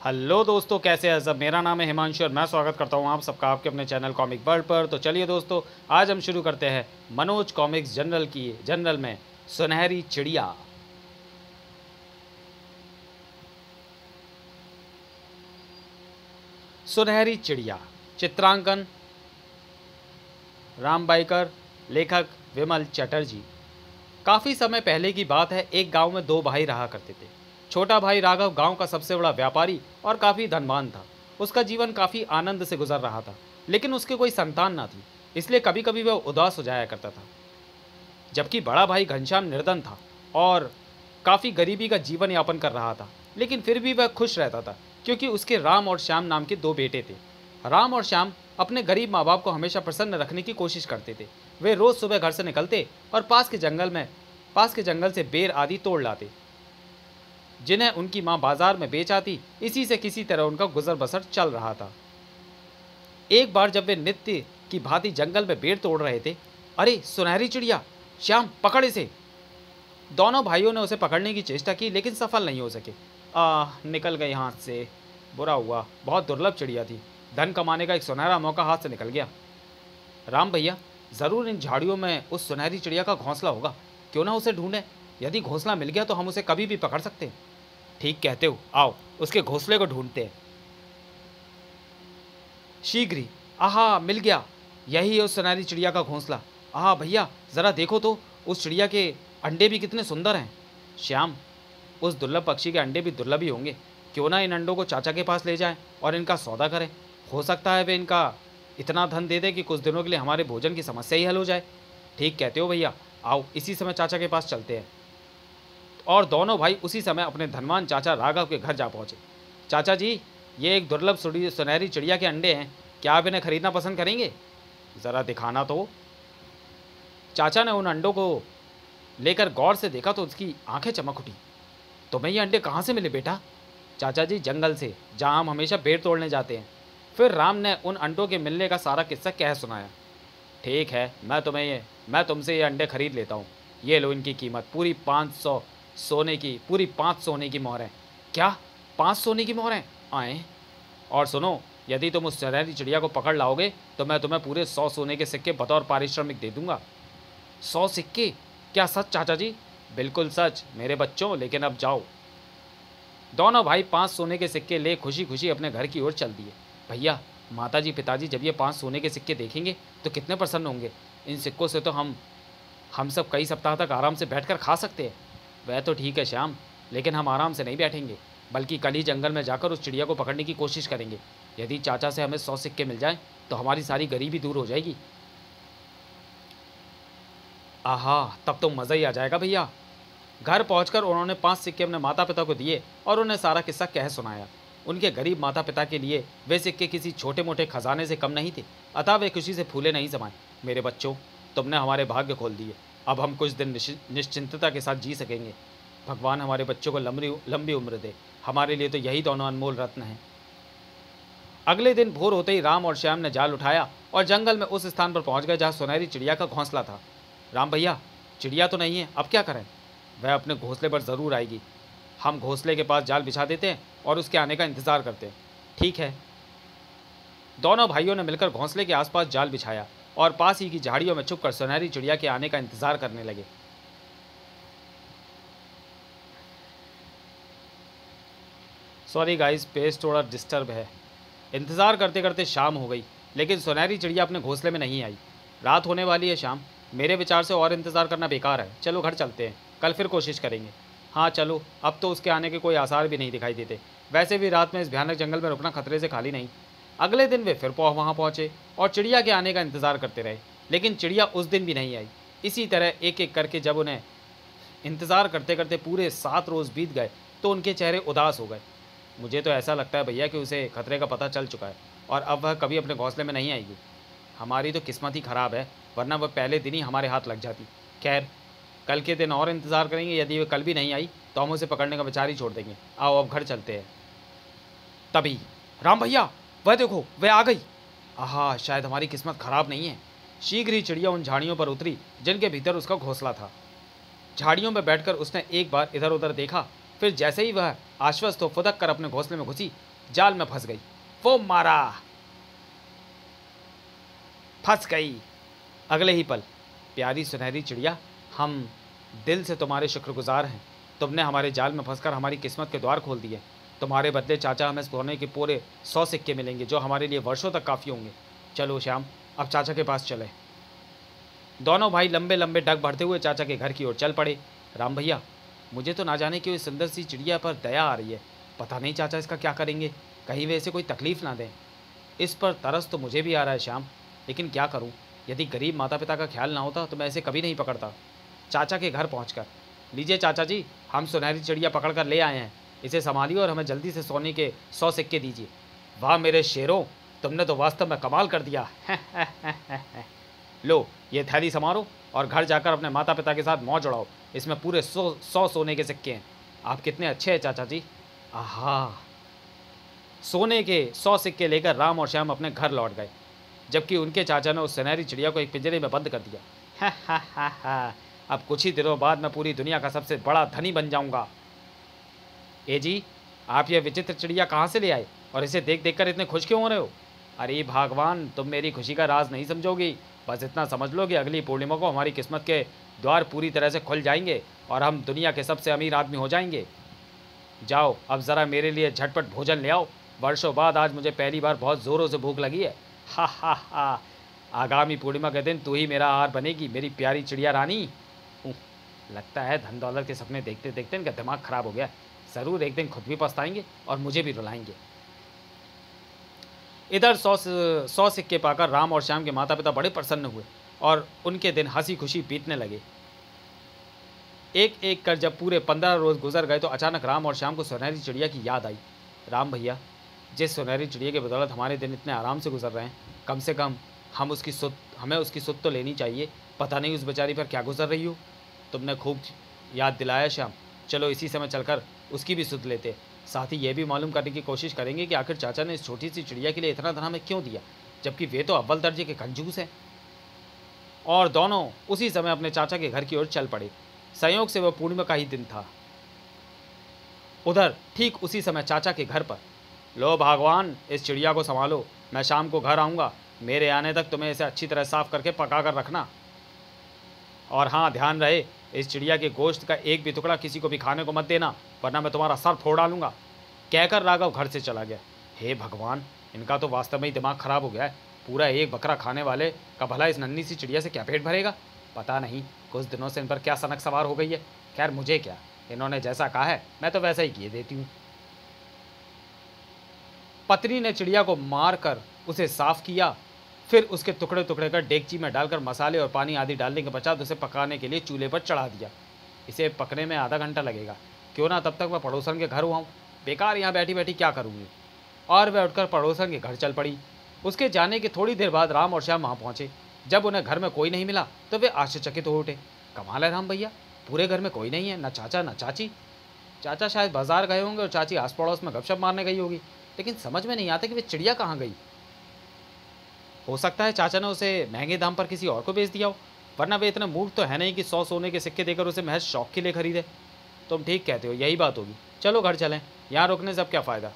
Hello दोस्तों, कैसे हैं सब। मेरा नाम है हिमांशु और मैं स्वागत करता हूं आप सबका आपके अपने चैनल कॉमिक वर्ल्ड पर। तो चलिए दोस्तों, आज हम शुरू करते हैं मनोज कॉमिक्स जनरल में सुनहरी चिड़िया। सुनहरी चिड़िया, चित्रांकन राम बाइकर, लेखक विमल चटर्जी। काफ़ी समय पहले की बात है। एक गांव में दो भाई रहा करते थे। छोटा भाई राघव गांव का सबसे बड़ा व्यापारी और काफ़ी धनवान था। उसका जीवन काफ़ी आनंद से गुजर रहा था, लेकिन उसके कोई संतान ना थी, इसलिए कभी कभी वह उदास हो जाया करता था। जबकि बड़ा भाई घनश्याम निर्धन था और काफ़ी गरीबी का जीवन यापन कर रहा था, लेकिन फिर भी वह खुश रहता था क्योंकि उसके राम और श्याम नाम के दो बेटे थे। राम और श्याम अपने गरीब माँ बाप को हमेशा प्रसन्न रखने की कोशिश करते थे। वे रोज़ सुबह घर से निकलते और पास के जंगल से बेर आदि तोड़ लाते, जिन्हें उनकी माँ बाजार में बेच आती। इसी से किसी तरह उनका गुजर बसर चल रहा था। एक बार जब वे नित्य की भांति जंगल में बेर तोड़ रहे थे, अरे सुनहरी चिड़िया, श्याम पकड़ इसे। दोनों भाइयों ने उसे पकड़ने की चेष्टा की, लेकिन सफल नहीं हो सके। निकल गई हाथ से। बुरा हुआ, बहुत दुर्लभ चिड़िया थी। धन कमाने का एक सुनहरा मौका हाथ से निकल गया। राम भैया, ज़रूर इन झाड़ियों में उस सुनहरी चिड़िया का घोंसला होगा। क्यों ना उसे ढूंढें। यदि घोंसला मिल गया तो हम उसे कभी भी पकड़ सकते हैं। ठीक कहते हो, आओ उसके घोंसले को ढूंढते हैं। शीघ्र ही। आहा, मिल गया। यही है उस सुनहरी चिड़िया का घोंसला। आहा भैया, ज़रा देखो तो, उस चिड़िया के अंडे भी कितने सुंदर हैं। श्याम, उस दुर्लभ पक्षी के अंडे भी दुर्लभ ही होंगे। क्यों ना इन अंडों को चाचा के पास ले जाएं और इनका सौदा करें। हो सकता है वे इनका इतना धन दे दे कि कुछ दिनों के लिए हमारे भोजन की समस्या ही हल हो जाए। ठीक कहते हो भैया, आओ इसी समय चाचा के पास चलते हैं। और दोनों भाई उसी समय अपने धनवान चाचा राघव के घर जा पहुंचे। चाचा जी, ये एक दुर्लभ सुनहरी चिड़िया के अंडे हैं, क्या आप इन्हें खरीदना पसंद करेंगे? ज़रा दिखाना तो। चाचा ने उन अंडों को लेकर गौर से देखा तो उसकी आंखें चमक उठी। तुम्हें ये अंडे कहाँ से मिले बेटा? चाचा जी, जंगल से, जहाँ हम हमेशा बेर तोड़ने जाते हैं। फिर राम ने उन अंडों के मिलने का सारा किस्सा कह सुनाया। ठीक है, मैं तुमसे ये अंडे खरीद लेता हूँ। ये लो इनकी कीमत, पूरी 5 सोने की मोहरें। क्या? 5 सोने की मोहरें? आए। और सुनो, यदि तुम उस सुनहरी चिड़िया को पकड़ लाओगे तो मैं तुम्हें पूरे 100 सोने के सिक्के बतौर पारिश्रमिक दे दूंगा। 100 सिक्के? क्या सच चाचा जी? बिल्कुल सच मेरे बच्चों, लेकिन अब जाओ। दोनों भाई 5 सोने के सिक्के ले खुशी खुशी अपने घर की ओर चल दिए। भैया, माताजी पिताजी जब ये 5 सोने के सिक्के देखेंगे तो कितने प्रसन्न होंगे। इन सिक्कों से तो हम सब कई सप्ताह तक आराम से बैठकर खा सकते हैं। वह तो ठीक है श्याम, लेकिन हम आराम से नहीं बैठेंगे, बल्कि कल ही जंगल में जाकर उस चिड़िया को पकड़ने की कोशिश करेंगे। यदि चाचा से हमें 100 सिक्के मिल जाएं तो हमारी सारी गरीबी दूर हो जाएगी। आहा, तब तो मज़ा ही आ जाएगा भैया। घर पहुंचकर उन्होंने 5 सिक्के अपने माता पिता को दिए और उन्हें सारा किस्सा कह सुनाया। उनके गरीब माता पिता के लिए वे सिक्के किसी छोटे मोटे खजाने से कम नहीं थे, अतः वे खुशी से फूले नहीं समाये। मेरे बच्चों, तुमने हमारे भाग्य खोल दिए। अब हम कुछ दिन निश्चिंतता के साथ जी सकेंगे। भगवान हमारे बच्चों को लंबी उम्र दे। हमारे लिए तो यही दोनों अनमोल रत्न हैं। अगले दिन भोर होते ही राम और श्याम ने जाल उठाया और जंगल में उस स्थान पर पहुंच गए जहाँ सुनहरी चिड़िया का घोंसला था। राम भैया, चिड़िया तो नहीं है, अब क्या करें? वह अपने घोंसले पर ज़रूर आएगी। हम घोंसले के पास जाल बिछा देते हैं और उसके आने का इंतज़ार करते हैं। ठीक है। दोनों भाइयों ने मिलकर घोंसले के आसपास जाल बिछाया और पास ही की झाड़ियों में छुपकर सुनहरी चिड़िया के आने का इंतज़ार करने लगे। सॉरी गाइस, पेज थोड़ा डिस्टर्ब है। इंतज़ार करते करते शाम हो गई, लेकिन सुनहरी चिड़िया अपने घोंसले में नहीं आई। रात होने वाली है श्याम, मेरे विचार से और इंतज़ार करना बेकार है। चलो घर चलते हैं, कल फिर कोशिश करेंगे। हाँ चलो, अब तो उसके आने के कोई आसार भी नहीं दिखाई देते। वैसे भी रात में इस भयानक जंगल में रुकना खतरे से खाली नहीं। अगले दिन वे फिर वहाँ पहुँचे और चिड़िया के आने का इंतज़ार करते रहे, लेकिन चिड़िया उस दिन भी नहीं आई। इसी तरह एक एक करके जब उन्हें इंतज़ार करते करते पूरे 7 रोज़ बीत गए तो उनके चेहरे उदास हो गए। मुझे तो ऐसा लगता है भैया कि उसे खतरे का पता चल चुका है और अब वह कभी अपने घोंसले में नहीं आएगी। हमारी तो किस्मत ही ख़राब है, वरना वह पहले दिन ही हमारे हाथ लग जाती। खैर, कल के दिन और इंतज़ार करेंगे। यदि वह कल भी नहीं आई तो हम उसे पकड़ने का विचार ही छोड़ देंगे। आओ अब घर चलते हैं। तभी, राम भैया, वह देखो, वह आ गई। आहा, शायद हमारी किस्मत ख़राब नहीं है। शीघ्र ही चिड़िया उन झाड़ियों पर उतरी जिनके भीतर उसका घोंसला था। झाड़ियों में बैठकर उसने एक बार इधर उधर देखा फिर जैसे ही वह आश्वस्त हो फुदक कर अपने घोंसले में घुसी, जाल में फंस गई। वो मारा, फंस गई। अगले ही पल, प्यारी सुनहरी चिड़िया, हम दिल से तुम्हारे शुक्रगुजार हैं। तुमने हमारे जाल में फंसकर हमारी किस्मत के द्वार खोल दिए। तुम्हारे बदले चाचा हमें सोने के पूरे 100 सिक्के मिलेंगे, जो हमारे लिए वर्षों तक काफ़ी होंगे। चलो श्याम, अब चाचा के पास चले। दोनों भाई लंबे लंबे डग बढ़ते हुए चाचा के घर की ओर चल पड़े। राम भैया, मुझे तो ना जाने क्यों इस सुंदर सी चिड़िया पर दया आ रही है। पता नहीं चाचा इसका क्या करेंगे, कहीं वे इसे कोई तकलीफ ना दें। इस पर तरस तो मुझे भी आ रहा है श्याम, लेकिन क्या करूं? यदि गरीब माता पिता का ख्याल ना होता तो मैं इसे कभी नहीं पकड़ता। चाचा के घर पहुंचकर, लीजिए चाचा जी, हम सुनहरी चिड़िया पकड़ कर ले आए हैं। इसे संभालिए और हमें जल्दी से सोने के 100 सिक्के दीजिए। वाह मेरे शेरों, तुमने तो वास्तव में कमाल कर दिया। लो, ये थैली संभालो और घर जाकर अपने माता पिता के साथ मौज उड़ाओ। इसमें पूरे 100 सोने के सिक्के हैं। आप कितने अच्छे हैं चाचा जी। आहा। सोने के 100 सिक्के लेकर राम और श्याम अपने घर लौट गए, जबकि उनके चाचा ने उस सुनहरी चिड़िया को एक पिंजरे में बंद कर दिया। अब कुछ ही दिनों बाद मैं पूरी दुनिया का सबसे बड़ा धनी बन जाऊंगा। ए जी, आप ये विचित्र चिड़िया कहाँ से ले आए और इसे देख देख कर इतने खुश क्यों हो रहे हो? अरे भगवान, तुम मेरी खुशी का राज नहीं समझोगी। बस इतना समझ लो कि अगली पूर्णिमा को हमारी किस्मत के द्वार पूरी तरह से खुल जाएंगे और हम दुनिया के सबसे अमीर आदमी हो जाएंगे। जाओ, अब ज़रा मेरे लिए झटपट भोजन ले आओ। वर्षों बाद आज मुझे पहली बार बहुत ज़ोरों से भूख लगी है। हा हा हा। आगामी पूर्णिमा के दिन तू ही मेरा आहार बनेगी, मेरी प्यारी चिड़िया रानी। लगता है धन दौलत के सपने देखते देखते इनका दिमाग खराब हो गया। ज़रूर एक दिन खुद भी पछताएंगे और मुझे भी रुलाएंगे। इधर 100 सिक्के पाकर राम और श्याम के माता पिता बड़े प्रसन्न हुए और उनके दिन हंसी खुशी बीतने लगे। एक एक कर जब पूरे 15 रोज़ गुजर गए तो अचानक राम और श्याम को सुनहरी चिड़िया की याद आई। राम भैया, जिस सुनहरी चिड़िया के बदौलत हमारे दिन इतने आराम से गुजर रहे हैं, कम से कम हमें उसकी सुध तो लेनी चाहिए। पता नहीं उस बेचारी पर क्या गुजर रही हो। तुमने खूब याद दिलाया श्याम। चलो इसी समय चलकर उसकी भी सुध लेते। साथ ही ये भी मालूम करने की कोशिश करेंगे कि आखिर चाचा ने इस छोटी सी चिड़िया के लिए इतना धन हमें क्यों दिया, जबकि वे तो अव्वल दर्जे के कंजूस हैं। और दोनों उसी समय अपने चाचा के घर की ओर चल पड़े। संयोग से वह पूर्णिमा का ही दिन था। उधर ठीक उसी समय चाचा के घर पर, लो भगवान, इस चिड़िया को संभालो, मैं शाम को घर आऊँगा। मेरे आने तक तुम्हें इसे अच्छी तरह साफ करके पका कर रखना। और हाँ, ध्यान रहे, इस चिड़िया के गोश्त का एक भी टुकड़ा किसी को भी खाने को मत देना, वरना मैं तुम्हारा सर फोड़ डालूंगा। कहकर राघव घर से चला गया। हे भगवान, इनका तो वास्तव में ही दिमाग खराब हो गया है। पूरा एक बकरा खाने वाले का भला इस नन्ही सी चिड़िया से क्या पेट भरेगा? पता नहीं कुछ दिनों से इन पर क्या सनक सवार हो गई है। खैर मुझे क्या, इन्होंने जैसा कहा है मैं तो वैसा ही किए देती हूँ। पत्नी ने चिड़िया को मार कर उसे साफ किया, फिर उसके टुकड़े टुकड़े कर डेगची में डालकर मसाले और पानी आदि डालने के पश्चात उसे पकाने के लिए चूल्हे पर चढ़ा दिया। इसे पकने में आधा घंटा लगेगा, क्यों ना तब तक मैं पड़ोसन के घर हुआ हूँ। बेकार यहाँ बैठी बैठी क्या करूँगी। और वह उठकर पड़ोसन के घर चल पड़ी। उसके जाने के थोड़ी देर बाद राम और श्याम वहाँ पहुँचे। जब उन्हें घर में कोई नहीं मिला तो वे आश्चर्यचकित हो उठे। कमाल है राम भैया, पूरे घर में कोई नहीं है, न चाचा न चाची। चाचा शायद बाजार गए होंगे और चाची आस पड़ोस में गपशप मारने गई होगी, लेकिन समझ में नहीं आता कि वे चिड़िया कहाँ गई। हो सकता है चाचा ने उसे महंगे दाम पर किसी और को बेच दिया हो, वरना वे इतने मूर्ख तो है नहीं कि 100 सोने के सिक्के देकर उसे महज शौक के लिए खरीदे। तुम ठीक कहते हो, यही बात होगी। चलो घर चलें, यहाँ रुकने से अब क्या फ़ायदा।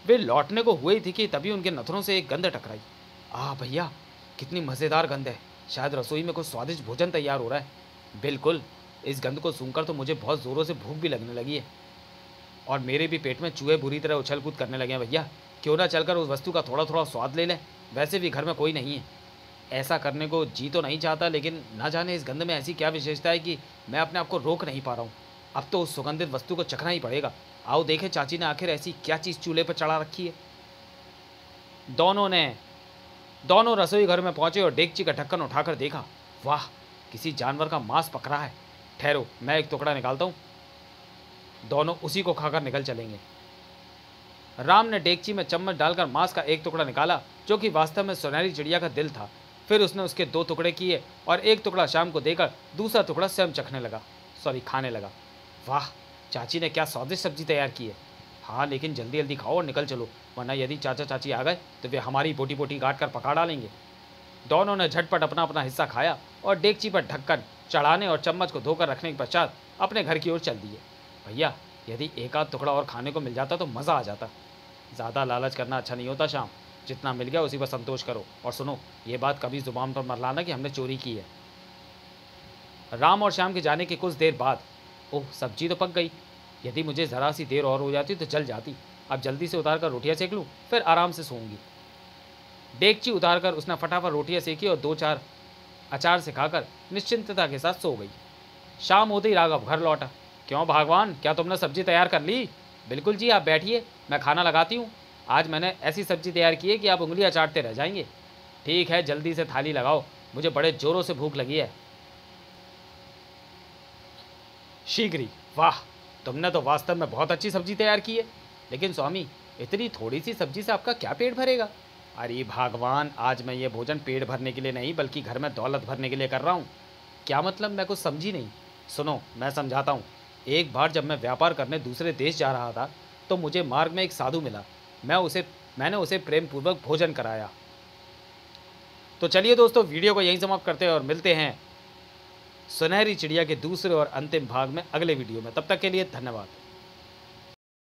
वे लौटने को हुए थी कि तभी उनके नथनों से एक गंध टकराई। भैया, कितनी मज़ेदार गंध है। शायद रसोई में कुछ स्वादिष्ट भोजन तैयार हो रहा है। बिल्कुल, इस गंध को सूंघकर तो मुझे बहुत ज़ोरों से भूख भी लगने लगी है और मेरे भी पेट में चूहे बुरी तरह उछल कूद करने लगे हैं। भैया, क्यों ना चलकर उस वस्तु का थोड़ा थोड़ा स्वाद ले लें। वैसे भी घर में कोई नहीं है। ऐसा करने को जी तो नहीं चाहता, लेकिन ना जाने इस गंध में ऐसी क्या विशेषता है कि मैं अपने आप को रोक नहीं पा रहा हूँ। अब तो उस सुगंधित वस्तु को चखना ही पड़ेगा। आओ देखें चाची ने आखिर ऐसी क्या चीज़ चूल्हे पर चढ़ा रखी है। दोनों रसोई घर में पहुंचे और डेगची का ढक्कन उठाकर देखा। वाह, किसी जानवर का मांस पक रहा है। ठहरो, मैं एक टुकड़ा निकालता हूँ। दोनों उसी को खाकर निकल चलेंगे। राम ने डेगची में चम्मच डालकर मांस का एक टुकड़ा निकाला, जो कि वास्तव में सुनहरी चिड़िया का दिल था। फिर उसने उसके 2 टुकड़े किए और एक टुकड़ा शाम को देकर दूसरा टुकड़ा स्वयं खाने लगा। वाह, चाची ने क्या स्वादिष्ट सब्जी तैयार की है। हाँ, लेकिन जल्दी जल्दी खाओ और निकल चलो, वरना यदि चाचा चाची आ गए तो वे हमारी बोटी बोटी काट कर पका डालेंगे। दोनों ने झटपट अपना अपना हिस्सा खाया और डेगची पर ढक्कन चढ़ाने और चम्मच को धोकर रखने के पश्चात अपने घर की ओर चल दिए। भैया, यदि एक आध टुकड़ा और खाने को मिल जाता तो मज़ा आ जाता। ज़्यादा लालच करना अच्छा नहीं होता श्याम, जितना मिल गया उसी पर संतोष करो। और सुनो, ये बात कभी ज़ुबान पर मत लाना कि हमने चोरी की है। राम और श्याम के जाने के कुछ देर बाद, ओह सब्जी तो पक गई। यदि मुझे ज़रा सी देर और हो जाती तो जल जाती। अब जल्दी से उतार कर रोटियाँ सेक लूँ, फिर आराम से सोऊंगी। डेगची उतार कर उसने फटाफट रोटियाँ सेकी और 2-4 अचार से खाकर निश्चिंतता के साथ सो गई। शाम होते ही राघव घर लौटा। क्यों भगवान, क्या तुमने सब्जी तैयार कर ली? बिल्कुल जी, आप बैठिए, मैं खाना लगाती हूँ। आज मैंने ऐसी सब्जी तैयार की है कि आप उंगलियाँ चाटते रह जाएंगे। ठीक है, जल्दी से थाली लगाओ, मुझे बड़े जोरों से भूख लगी है। शीघ्र ही। वाह, तुमने तो वास्तव में बहुत अच्छी सब्जी तैयार की है। लेकिन स्वामी, इतनी थोड़ी सी सब्जी से आपका क्या पेट भरेगा? अरे भगवान, आज मैं ये भोजन पेट भरने के लिए नहीं बल्कि घर में दौलत भरने के लिए कर रहा हूँ। क्या मतलब? मैं कुछ समझी नहीं। सुनो, मैं समझाता हूँ। एक बार जब मैं व्यापार करने दूसरे देश जा रहा था तो मुझे मार्ग में एक साधु मिला। मैंने उसे प्रेम पूर्वक भोजन कराया। तो चलिए दोस्तों, वीडियो को यहीं समाप्त करते हैं और मिलते हैं सुनहरी चिड़िया के दूसरे और अंतिम भाग में अगले वीडियो में। तब तक के लिए धन्यवाद।